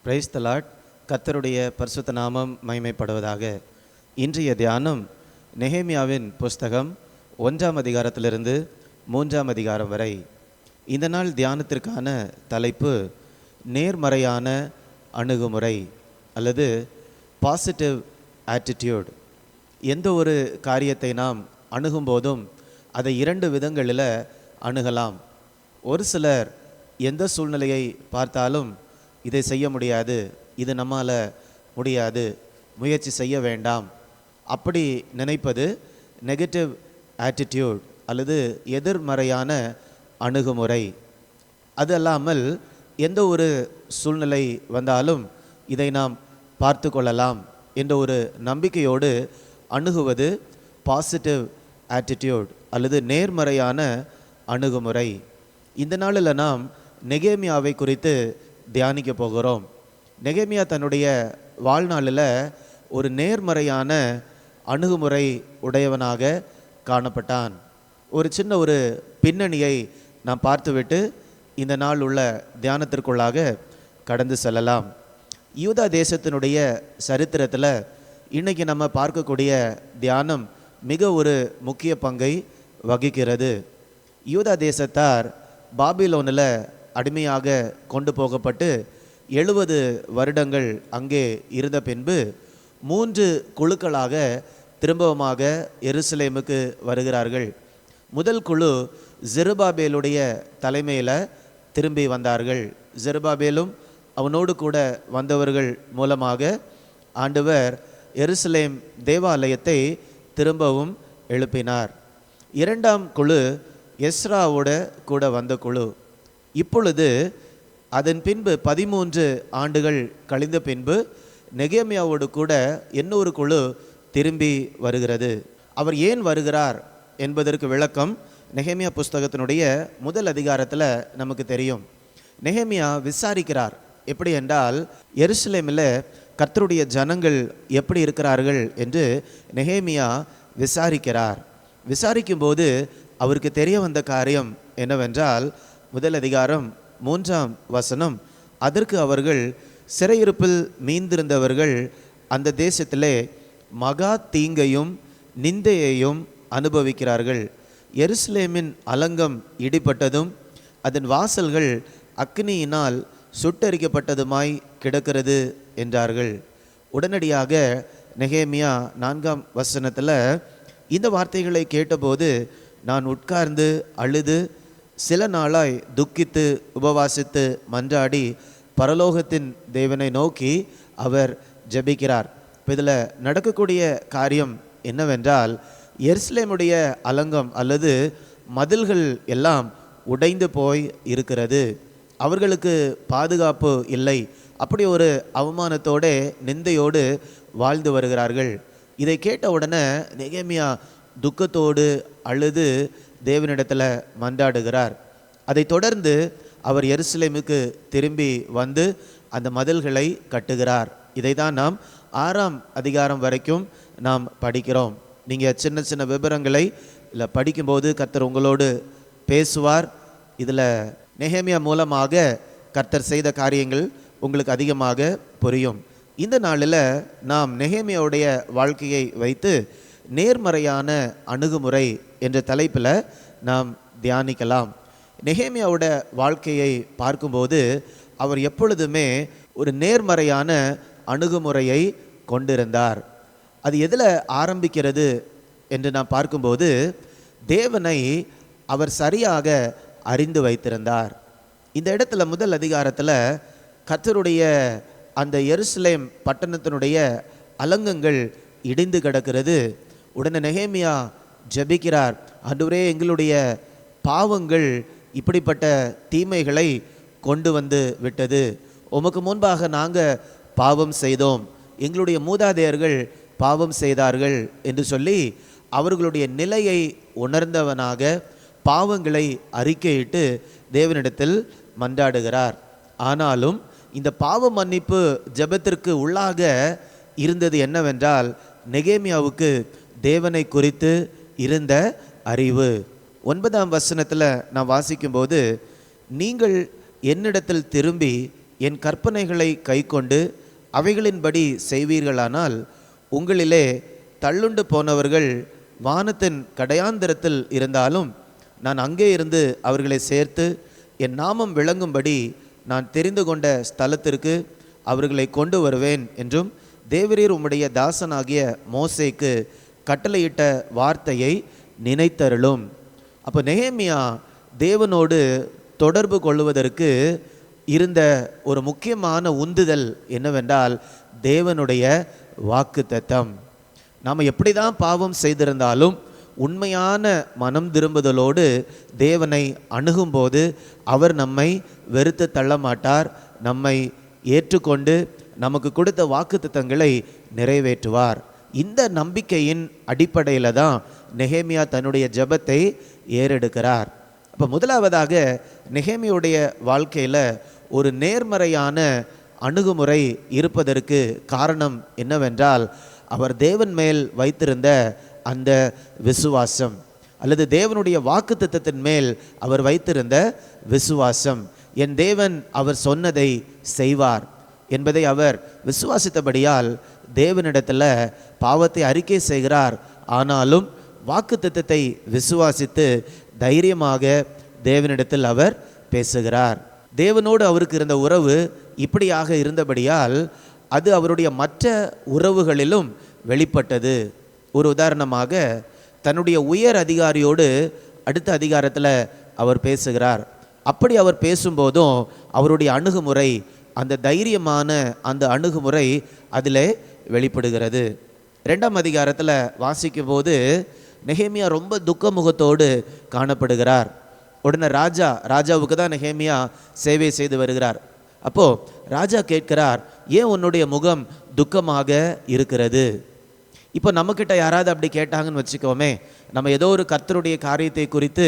Praise the Lord. கர்த்தருடைய பரிசுத்த நாமம் மகிமைப்படுவதாக. இன்றைய தியானம் நெகேமியாவின் புஸ்தகம் 1ஆம் அதிகாரத்திலிருந்து 3ஆம் அதிகாரம் வரை. இந்த நாள் தியானத்திற்கான தலைப்பு நேர்மறையான அணுகுமுறை அல்லது பாசிட்டிவ் ஆட்டிடியூட். எந்த ஒரு காரியத்தை நாம் அணுகும்போதும் அதை 2 விதங்களில் அணுகலாம். ஒரு சிலர் எந்த சூழ்நிலையை பார்த்தாலும் இதை செய்ய முடியாது, இது நம்மால் முடியாது, முயற்சி செய்ய வேண்டாம், அப்படி நினைப்பது நெகட்டிவ் ஆட்டிடியூட் அல்லது எதிர்மறையான அணுகுமுறை. அது அல்லாமல் எந்த ஒரு சூழ்நிலை வந்தாலும் இதை நாம் பார்த்து கொள்ளலாம் என்ற ஒரு நம்பிக்கையோடு அணுகுவது பாசிட்டிவ் ஆட்டிடியூட் அல்லது நேர்மறையான அணுகுமுறை. இந்த நாளில் நாம் நெகேமியாவை குறித்து தியானிக்க போகிறோம். நெகேமியா தன்னுடைய வாழ்நாளில் ஒரு நேர்மறையான அணுகுமுறை உடையவனாக காணப்பட்டான். ஒரு சின்ன ஒரு பின்னணியை நாம் பார்த்துவிட்டு இந்த நாள் உள்ள தியானத்திற்குள்ளாக கடந்து செல்லலாம். யூதா தேசத்தினுடைய சரித்திரத்தில் இன்றைக்கி நம்ம பார்க்கக்கூடிய தியானம் மிக ஒரு முக்கிய பங்கை வகிக்கிறது. யூதா தேசத்தார் பாபிலோனில் அடிமையாக கொண்டு போகப்பட்டு 70 வருடங்கள் அங்கே இருந்த பின்பு 3 குழுக்களாக திரும்பவுமாக எருசலேமுக்கு வருகிறார்கள். முதல் குழு செருபாபேலுடைய தலைமையில் திரும்பி வந்தார்கள். செருபாபேலும் அவனோடு கூட வந்தவர்கள் மூலமாக ஆண்டவர் எருசலேம் தேவாலயத்தை திரும்பவும் எழுப்பினார். 2ஆம் குழு எஸ்ராவோட கூட வந்த குழு. இப்பொழுது அதன் பின்பு 13 ஆண்டுகள் கழிந்த பின்பு நெகேமியாவோடு கூட இன்னொரு குழு திரும்பி வருகிறது. அவர் ஏன் வருகிறார் என்பதற்கு விளக்கம் நெகேமியா புஸ்தகத்தினுடைய 1 அதிகாரத்தில் நமக்கு தெரியும். நெகேமியா விசாரிக்கிறார். எப்படி என்றால், எருசலேமில் கர்த்தருடைய ஜனங்கள் எப்படி இருக்கிறார்கள் என்று நெகேமியா விசாரிக்கிறார். விசாரிக்கும்போது அவருக்கு தெரிய வந்த காரியம் என்னவென்றால், 1 அதிகாரம் 3ஆம் வசனம், அதற்கு அவர்கள் சிறையிருப்பில் மீந்திருந்தவர்கள் அந்த தேசத்திலே மகா தீங்கையும் நிந்தையையும் அனுபவிக்கிறார்கள். எருசலேமின் அலங்கம் இடிப்பட்டதும் அதன் வாசல்கள் அக்னியினால் சுட்டரிக்கப்பட்டதுமாய் கிடக்கிறது என்றார்கள். உடனடியாக நெகேமியா 4ஆம் வசனத்தில் இந்த வார்த்தைகளை கேட்டபோது, நான் உட்கார்ந்து அழுது சில நாளாய் துக்கித்து உபவாசித்து மன்றாடி பரலோகத்தின் தேவனை நோக்கி அவர் ஜெபிக்கிறார். இப்போ இதில் நடக்கக்கூடிய காரியம் என்னவென்றால், எருசலேமுடைய அலங்கம் அல்லது மதில்கள் எல்லாம் உடைந்து போய் இருக்கிறது. அவர்களுக்கு பாதுகாப்பு இல்லை. அப்படி ஒரு அவமானத்தோடு நிந்தையோடு வாழ்ந்து வருகிறார்கள். இதை கேட்ட உடனே நெகேமியா துக்கத்தோடு அழுது தேவனிடத்தில் மன்றாடுகிறார். அதை தொடர்ந்து அவர் எருசலேமுக்கு திரும்பி வந்து அந்த மதில்களை கட்டுகிறார். இதை தான் நாம் 6ஆம் அதிகாரம் வரைக்கும் நாம் படிக்கிறோம். நீங்கள் சின்ன சின்ன விவரங்களை இல்லை படிக்கும்போது கர்த்தர் உங்களோடு பேசுவார். இதில் நெகேமியா மூலமாக கர்த்தர் செய்த காரியங்கள் உங்களுக்கு அதிகமாக புரியும். இந்த நாளில் நாம் நெகேமியாவுடைய வாழ்க்கையை வைத்து நேர்மறையான அணுகுமுறை என்ற தலைப்பில் நாம் தியானிக்கலாம். நெகேமியாவோட வாழ்க்கையை பார்க்கும்போது அவர் எப்பொழுதுமே ஒரு நேர்மறையான அணுகுமுறையை கொண்டிருந்தார். அது எதில் ஆரம்பிக்கிறது என்று நாம் பார்க்கும்போது, தேவனை அவர் சரியாக அறிந்து வைத்திருந்தார். இந்த இடத்துல 1 அதிகாரத்தில் கர்த்தருடைய அந்த எருசலேம் பட்டணத்தினுடைய அலங்கங்கள் இடிந்து கிடக்கிறது. உடனே நெகேமியா ஜெபிக்கிறார். ஆண்டவரே, எங்களுடைய பாவங்கள் இப்படிப்பட்ட தீமைகளை கொண்டு வந்து விட்டது. உமக்கு முன்பாக நாங்கள் பாவம் செய்தோம், எங்களுடைய மூதாதையர்கள் பாவம் செய்தார்கள் என்று சொல்லி அவர்களுடைய நிலையை உணர்ந்தவனாக பாவங்களை அறிக்கையிட்டு தேவனிடத்தில் மன்றாடுகிறார். ஆனாலும் இந்த பாவ மன்னிப்பு ஜெபத்திற்கு உள்ளாக இருந்தது என்னவென்றால், நெகேமியாவுக்கு தேவனை குறித்து இருந்த அறிவு. 9ஆம் வசனத்தில் நான் வாசிக்கும்போது, நீங்கள் என்னிடத்தில் திரும்பி என் கற்பனைகளை கைக்கொண்டு அவைகளின்படி செய்வீர்களானால் உங்களிலே தள்ளுண்டு போனவர்கள் வானத்தின் கடையாந்திரத்தில் இருந்தாலும் நான் அங்கே இருந்து அவர்களை சேர்த்து என் நாமம் விளங்கும்படி நான் தெரிந்து கொண்ட ஸ்தலத்திற்கு அவர்களை கொண்டு வருவேன் என்றும் தேவரீர் உம்முடைய தாசனாகிய மோசேக்கு கட்டளையிட்ட வார்த்தையை நினைத்தருளும். அப்போ நெகேமியா தேவனோடு தொடர்பு கொள்வதற்கு இருந்த ஒரு முக்கியமான உந்துதல் என்னவென்றால் தேவனுடைய வாக்குத்தத்தம். நாம் எப்படி தான் பாவம் செய்திருந்தாலும் உண்மையான மனம் திரும்புதலோடு தேவனை அணுகும்போது அவர் நம்மை வெறுத்து தள்ள மாட்டார், நம்மை ஏற்றுக்கொண்டு நமக்கு கொடுத்த வாக்குத்தத்தங்களை நிறைவேற்றுவார். இந்த நம்பிக்கையின் அடிப்படையில் தான் நெகேமியா தன்னுடைய ஜெபத்தை ஏறெடுக்கிறார். அப்போ முதலாவதாக நெகேமியுடைய வாழ்க்கையில் ஒரு நேர்மறையான அணுகுமுறை இருப்பதற்கு காரணம் என்னவென்றால் அவர் தேவன் மேல் வைத்திருந்த அந்த விசுவாசம், அல்லது தேவனுடைய வாக்குத்தத்தத்தின் மேல் அவர் வைத்திருந்த விசுவாசம். என் தேவன் அவர் சொன்னதை செய்வார் என்பதை அவர் விசுவாசித்தபடியால் தேவனிடத்தில் பாவத்தை அறிக்கை செய்கிறார். ஆனாலும் வாக்குத்தத்தத்தை விசுவாசித்து தைரியமாக தேவனிடத்தில் அவர் பேசுகிறார். தேவனோடு அவருக்கு இருந்த உறவு இப்படியாக இருந்தபடியால் அது அவருடைய மற்ற உறவுகளிலும் வெளிப்பட்டது. ஒரு உதாரணமாக தன்னுடைய உயர் அதிகாரியோடு அடுத்த அதிகாரத்தில் அவர் பேசுகிறார். அப்படி அவர் பேசும்போதும் அவருடைய அணுகுமுறை, அந்த தைரியமான அந்த அணுகுமுறை அதில் வெளிப்படுகிறது. 2ஆம் அதிகாரத்தில் வாசிக்கும் போது நெகேமியா ரொம்ப துக்க முகத்தோடு காணப்படுகிறார். உடனே ராஜாவுக்கு தான் நெகேமியா சேவை செய்து வருகிறார். அப்போது ராஜா கேட்கிறார், ஏன் உன்னுடைய முகம் துக்கமாக இருக்கிறது? இப்போ நம்மக்கிட்ட யாராவது அப்படி கேட்டாங்கன்னு வச்சுக்கோமே, நம்ம ஏதோ ஒரு கர்த்தருடைய காரியத்தை குறித்து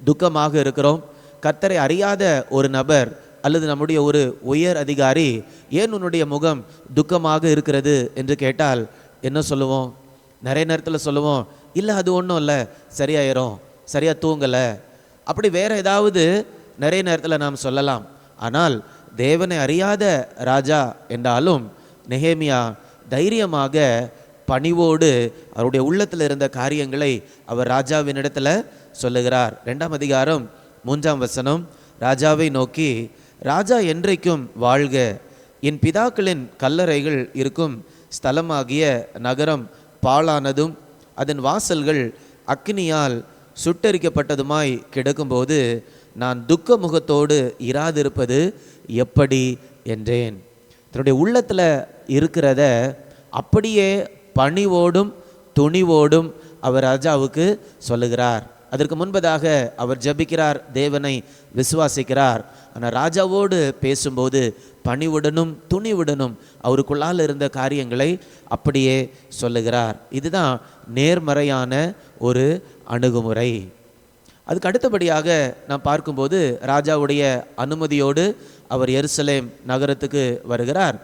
துக்கமாக இருக்கிறோம். கர்த்தரை அறியாத ஒரு நபர் அல்லது நம்முடைய ஒரு உயர் அதிகாரி ஏன் உன்னுடைய முகம் துக்கமாக இருக்கிறது என்று கேட்டால் என்ன சொல்லுவோம்? நிறைய நேரத்தில் சொல்லுவோம், இல்லை அது ஒன்றும் இல்லை, சரியாயிரும், சரியாக தூங்கலை, அப்படி வேறு ஏதாவது நிறைய நேரத்தில் நாம் சொல்லலாம். ஆனால் தேவனை அறியாத ராஜா என்றாலும் நெகேமியா தைரியமாக பணிவோடு அவருடைய உள்ளத்தில் இருந்த காரியங்களை அவர் ராஜாவினிடத்தில் சொல்லுகிறார். 2ஆம் அதிகாரம் 3ஆம் வசனம், ராஜாவை நோக்கி, ராஜா என்றைக்கும் வாழ்க, என் பிதாக்களின் கல்லறைகள் இருக்கும் ஸ்தலமாகிய நகரம் பாழானதும் அதன் வாசல்கள் அக்கினியால் சுட்டரிக்கப்பட்டதுமாய் கிடக்கும்போது நான் துக்க முகத்தோடு இராதிருப்பது எப்படி என்றேன். தன்னுடைய உள்ளத்தில் இருக்கிறத அப்படியே பணிவோடும் துணிவோடும் அவர் ராஜாவுக்கு சொல்லுகிறார். அதற்கு முன்பதாக அவர் ஜெபிக்கிறார், தேவனை விசுவாசிக்கிறார். ஆனால் ராஜாவோடு பேசும்போது பணிவுடனும் துணிவுடனும் அவருக்குள்ளால் இருந்த காரியங்களை அப்படியே சொல்லுகிறார். இதுதான் நேர்மறையான ஒரு அணுகுமுறை. அதுக்கு அடுத்தபடியாக நாம் பார்க்கும்போது ராஜாவுடைய அனுமதியோடு அவர் எருசலேம் நகரத்துக்கு வருகிறார்.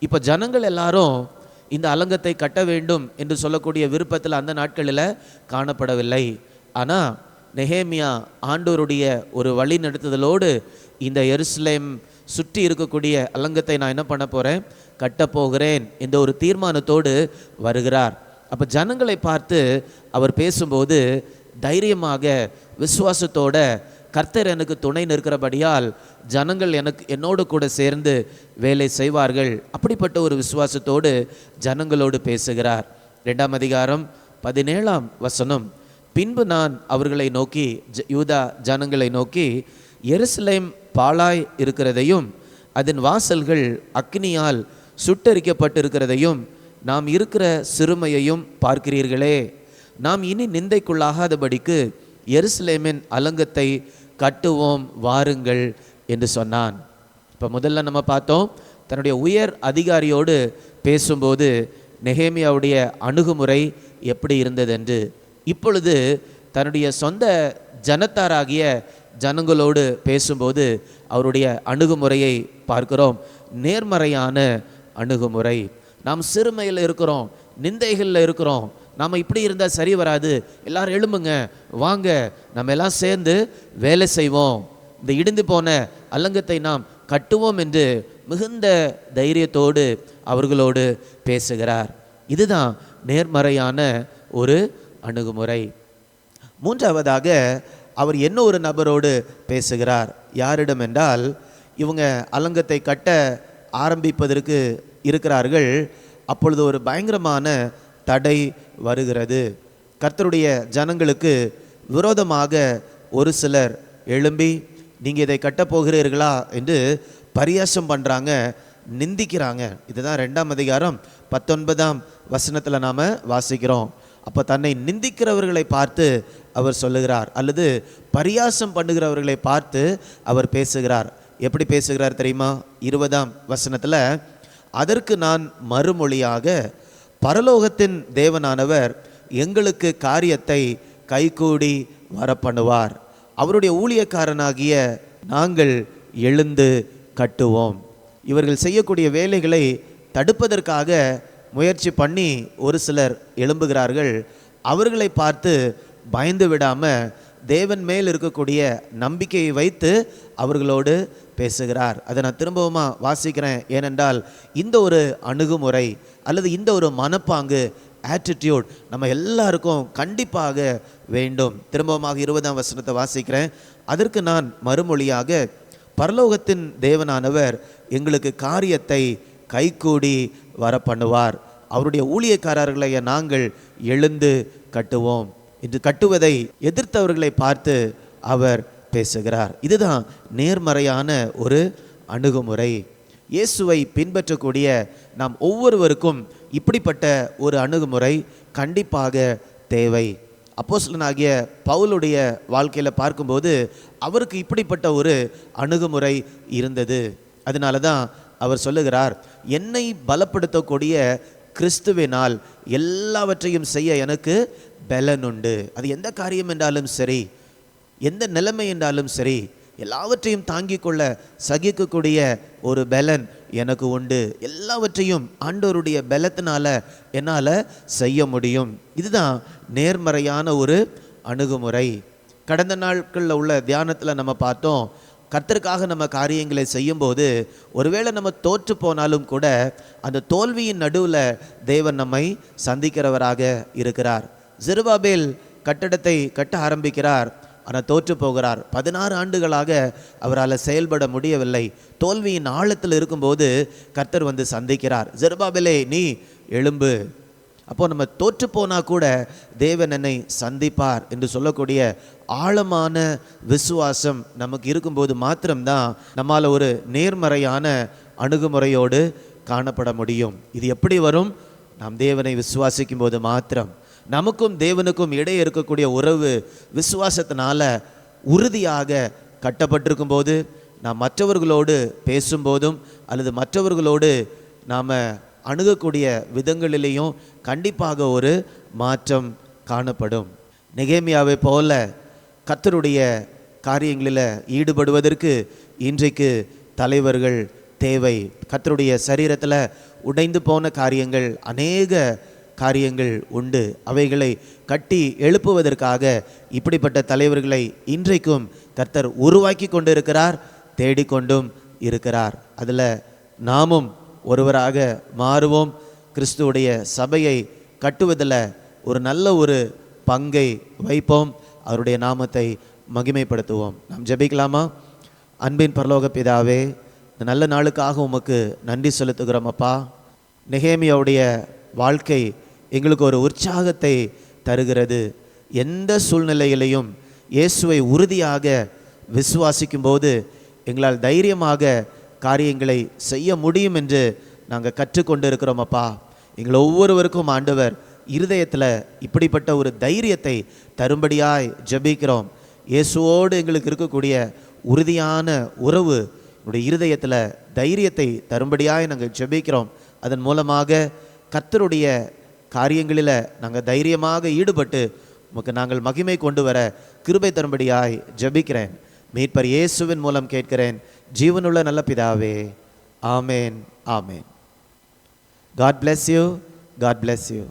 இப்போ ஜனங்கள் எல்லாரும் இந்த அலங்கத்தை கட்ட வேண்டும் என்று சொல்லக்கூடிய விருப்பத்தில் அந்த நாட்களில் காணப்படவில்லை. ஆனால் நெகேமியா ஆண்டவருடைய ஒரு வழி நடத்துதலோடு இந்த எருசலேம் சுற்றி இருக்கக்கூடிய அலங்கத்தை நான் என்ன பண்ண போகிறேன், கட்டப்போகிறேன் என்ற ஒரு தீர்மானத்தோடு வருகிறார். அப்போ ஜனங்களை பார்த்து அவர் பேசும்போது தைரியமாக விசுவாசத்தோட, கர்த்தர் எனக்கு துணை நிற்கிறபடியால் ஜனங்கள் என்னோடு கூட சேர்ந்து வேலை செய்வார்கள், அப்படிப்பட்ட ஒரு விசுவாசத்தோடு ஜனங்களோடு பேசுகிறார். 2ஆம் அதிகாரம் 17ஆம் வசனம், பின்பு நான் அவர்களை நோக்கி, யூதா ஜனங்களை நோக்கி, எருசலேம் பாழாய் இருக்கிறதையும் அதன் வாசல்கள் அக்னியால் சுட்டரிக்கப்பட்டிருக்கிறதையும் நாம் இருக்கிற சிறுமையையும் பார்க்கிறீர்களே, நாம் இனி நிந்தைக்குள்ளாகாதபடிக்கு எருசலேமின் அலங்கத்தை கட்டுவோம் வாருங்கள் என்று சொன்னான். இப்போ முதல்ல நம்ம பார்த்தோம், தன்னுடைய உயர் அதிகாரியோடு பேசும்போது நெகேமியாவுடைய அணுகுமுறை எப்படி இருந்தது என்று. இப்பொழுது தன்னுடைய சொந்த ஜனத்தாராகிய ஜனங்களோடு பேசும்போது அவருடைய அணுகுமுறையை பார்க்கிறோம். நேர்மறையான அணுகுமுறை. நாம் சிறுமையில் இருக்கிறோம், நிந்தைகளில் இருக்கிறோம், நாம் இப்படி இருந்தால் சரி வராது, எல்லாரும் எழும்புங்க, வாங்க, நம்ம எல்லாம் சேர்ந்து வேலை செய்வோம், இந்த இடிந்து போன அலங்கத்தை நாம் கட்டுவோம் என்று மிகுந்த தைரியத்தோடு அவர்களோடு பேசுகிறார். இதுதான் நேர்மறையான ஒரு அணுகுமுறை. மூன்றாவதாக அவர் என்ன ஒரு நபரோடு பேசுகிறார். யாரிடம் என்றால், இவங்க அலங்கத்தை கட்ட ஆரம்பிப்பதற்கு இருக்கிறார்கள். அப்பொழுது ஒரு பயங்கரமான தடை வருகிறது. கர்த்தருடைய ஜனங்களுக்கு விரோதமாக ஒரு சிலர் எழும்பி, நீங்கள் இதை கட்டப்போகிறீர்களா என்று பரியாசம் பண்ணுறாங்க, நிந்திக்கிறாங்க. இதுதான் 2ஆம் அதிகாரம் 19ஆம் வசனத்தில் நாம் வாசிக்கிறோம். அப்போ தன்னை நிந்திக்கிறவர்களை பார்த்து அவர் சொல்லுகிறார், அல்லது பரியாசம் பண்ணுகிறவர்களை பார்த்து அவர் பேசுகிறார். எப்படி பேசுகிறார் தெரியுமா? 20ஆம் வசனத்தில், அதற்கு நான் மறுமொழியாக, பரலோகத்தின் தேவனானவர் எங்களுக்கு காரியத்தை கைகூடி வரப்பண்ணுவார், அவருடைய ஊழியக்காரனாகிய நாங்கள் எழுந்து கட்டுவோம். இவர்கள் செய்யக்கூடிய வேலைகளை தடுப்பதற்காக முயற்சி பண்ணி ஒரு சிலர் எழும்புகிறார்கள். அவர்களை பார்த்து பயந்து விடாமல் தேவன் மேல் இருக்கக்கூடிய நம்பிக்கையை வைத்து அவர்களோடு பேசுகிறார். அதை நான் திரும்பவுமா வாசிக்கிறேன். ஏனென்றால் இந்த ஒரு அணுகுமுறை அல்லது இந்த ஒரு மனப்பாங்கு, ஆட்டிடியூட் நம்ம எல்லாருக்கும் கண்டிப்பாக வேண்டும். திரும்பவுமாக 20ஆம் வசனத்தை வாசிக்கிறேன். அதற்கு நான் மறுமொழியாக, பரலோகத்தின் தேவனானவர் எங்களுக்கு காரியத்தை கைகூடி வர பண்ணுவார், அவருடைய ஊழியக்காரர்களை நாங்கள் எழுந்து கட்டுவோம் என்று கட்டுவதை எதிர்த்தவர்களை பார்த்து அவர் பேசுகிறார். இதுதான் நேர்மறையான ஒரு அணுகுமுறை. இயேசுவை பின்பற்றக்கூடிய நாம் ஒவ்வொருவருக்கும் இப்படிப்பட்ட ஒரு அணுகுமுறை கண்டிப்பாக தேவை. அப்போஸ்தலனாகிய பவுலுடைய வாழ்க்கையில் பார்க்கும்போது அவருக்கு இப்படிப்பட்ட ஒரு அணுகுமுறை இருந்தது. அதனால தான் அவர் சொல்லுகிறார், என்னை பலப்படுத்தக்கூடிய கிறிஸ்துவினால் எல்லாவற்றையும் செய்ய எனக்கு பலன் உண்டு. அது எந்த காரியம் என்றாலும் சரி, எந்த நிலைமை என்றாலும் சரி, எல்லாவற்றையும் தாங்கிக் கொள்ள சகிக்கக்கூடிய ஒரு பலன் எனக்கு உண்டு. எல்லாவற்றையும் ஆண்டவருடைய பலத்தினால என்னால் செய்ய முடியும். இதுதான் நேர்மறையான ஒரு அணுகுமுறை. கடந்த நாட்களில் உள்ள தியானத்தில் நம்ம பார்த்தோம், கர்த்தருக்காக நம்ம காரியங்களை செய்யும்போது ஒருவேளை நம்ம தோற்று போனாலும் கூட அந்த தோல்வியின் நடுவில் தேவன் நம்மை சந்திக்கிறவராக இருக்கிறார். செருபாபேல் கட்டடத்தை கட்ட ஆரம்பிக்கிறார், ஆனால் தோற்று போகிறார். 16 ஆண்டுகளாக அவரால் செயல்பட முடியவில்லை. தோல்வியின் ஆழத்தில் இருக்கும்போது கர்த்தர் வந்து சந்திக்கிறார். செருபாபேலே, நீ எழும்பு. அப்போ நம்ம தோற்று போனா கூட தேவன் என்னை சந்திப்பார் என்று சொல்லக்கூடிய ஆழமான விசுவாசம் நமக்கு இருக்கும்போது மாத்திரம்தான் நம்மால் ஒரு நேர்மறையான அணுகுமுறையோடு காணப்பட முடியும். இது எப்படி வரும்? நாம் தேவனை விசுவாசிக்கும் போது மாத்திரம். நமக்கும் தேவனுக்கும் இடையே இருக்கக்கூடிய உறவு விசுவாசத்தினால உறுதியாக கட்டப்பட்டிருக்கும் போது, நாம் மற்றவர்களோடு பேசும்போதும் அல்லது மற்றவர்களோடு நாம் அணுகக்கூடிய விதங்களிலேயும் கண்டிப்பாக ஒரு மாற்றம் காணப்படும். நெகேமியாவை போல கர்த்தருடைய காரியங்களில் ஈடுபடுவதற்கு இன்றைக்கு தலைவர்கள் தேவை. கர்த்தருடைய சரீரத்தில் உடைந்து போன காரியங்கள், அநேக காரியங்கள் உண்டு. அவைகளை கட்டி எழுப்புவதற்காக இப்படிப்பட்ட தலைவர்களை இன்றைக்கும் கர்த்தர் உருவாக்கி கொண்டு இருக்கிறார், தேடிக்கொண்டும் இருக்கிறார். அதில் நாமும் ஒருவராக மாறுவோம். கிறிஸ்துவுடைய சபையை கட்டுவதில் ஒரு நல்ல ஒரு பங்கை வைப்போம். அவருடைய நாமத்தை மகிமைப்படுத்துவோம். நாம் ஜெபிக்கலாமா? அன்பின் பரலோக பிதாவே, இந்த நல்ல நாளுக்காக உமக்கு நன்றி செலுத்துகிறோம் அப்பா. நெகேமியாவுடைய வாழ்க்கை எங்களுக்கு ஒரு உற்சாகத்தை தருகிறது. எந்த சூழ்நிலையிலையும் இயேசுவை உறுதியாக விசுவாசிக்கும் போது எங்களால் தைரியமாக காரியங்களை செய்ய முடியும் என்று நாங்கள் கற்றுக்கொண்டு இருக்கிறோம் அப்பா. எங்களை ஒவ்வொருவருக்கும் ஆண்டவர் இருதயத்தில் இப்படிப்பட்ட ஒரு தைரியத்தை தரும்படியாய் ஜெபிக்கிறோம். இயேசுவோடு எங்களுக்கு இருக்கக்கூடிய உறுதியான உறவு என்னுடைய இருதயத்தில் தைரியத்தை தரும்படியாய் நாங்கள் ஜெபிக்கிறோம். அதன் மூலமாக கர்த்தருடைய காரியங்களில் நாங்கள் தைரியமாக ஈடுபட்டு உமக்கு நாங்கள் மகிமை கொண்டு வர கிருபை தரும்படியாய் ஜெபிக்கிறேன். மீட்பர் இயேசுவின் மூலம் கேட்கிறேன், ஜீவனுள்ள நல்ல பிதாவே. ஆமேன், ஆமேன். God bless you. God bless you.